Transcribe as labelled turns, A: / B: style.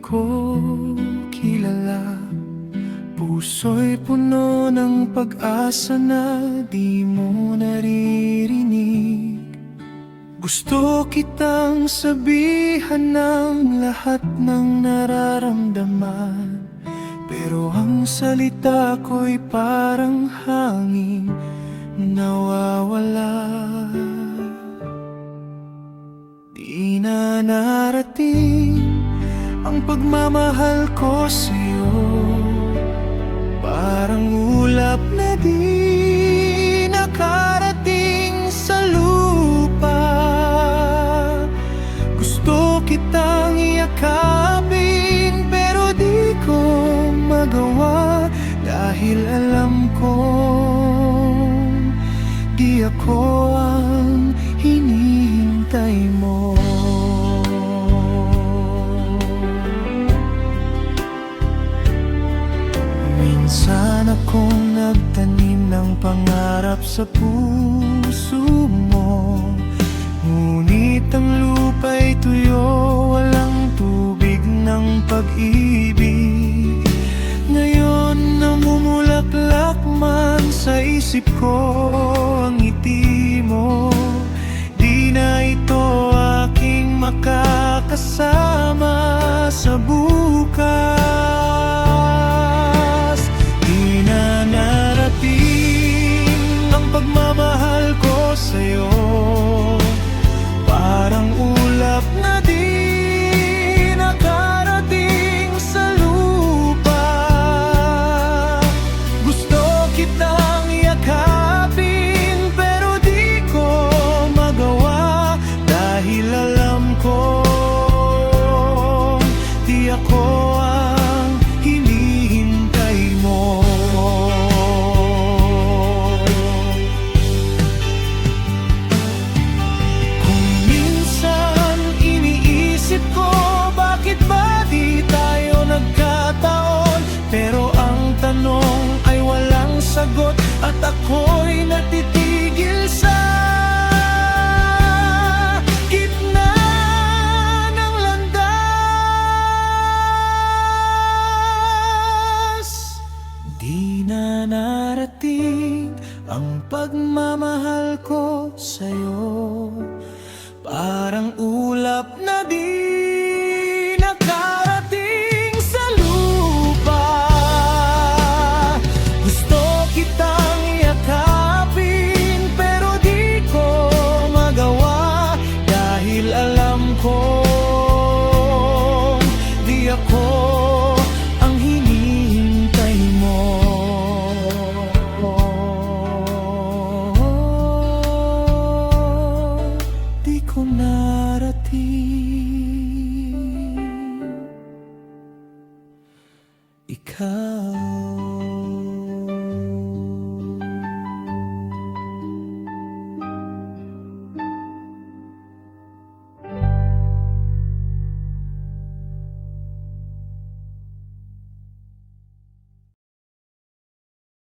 A: ko kilala. Puso'y puno ng pag-asa na di mo naririnig. Gusto kitang sabihan ng lahat ng nararamdaman, pero ang salita ko'y parang hangin nawawala. Di na narating ang pagmamahal ko sa'yo, parang ulap na di nakarating sa lupa. Gusto kitang yakapin pero di ko magawa, dahil alam kong di ako ang hinihintay mo. Minsan akong nagtanim ng pangarap sa puso mo, ngunit ang lupa'y tuyo, walang tubig ng pag-ibig. Ngayon namumulaklak man sa isip ko ang ngiti mo, di na ito aking makakasama sa bukas. Di na narating ang pagmamahal ko sa'yo, parang ulap na di nakarating sa lupa. Gusto kitang yakapin pero di ko magawa, dahil alam ko di ako ang hinihintay mo. Kung minsan iniisip ko bakit ba di tayo nagkataon, pero ang tanong ay walang sagot at ako'y natitigil sa gitna ng landas. Di na narating ang pagmamahal ko sa'yo, parang ulap na di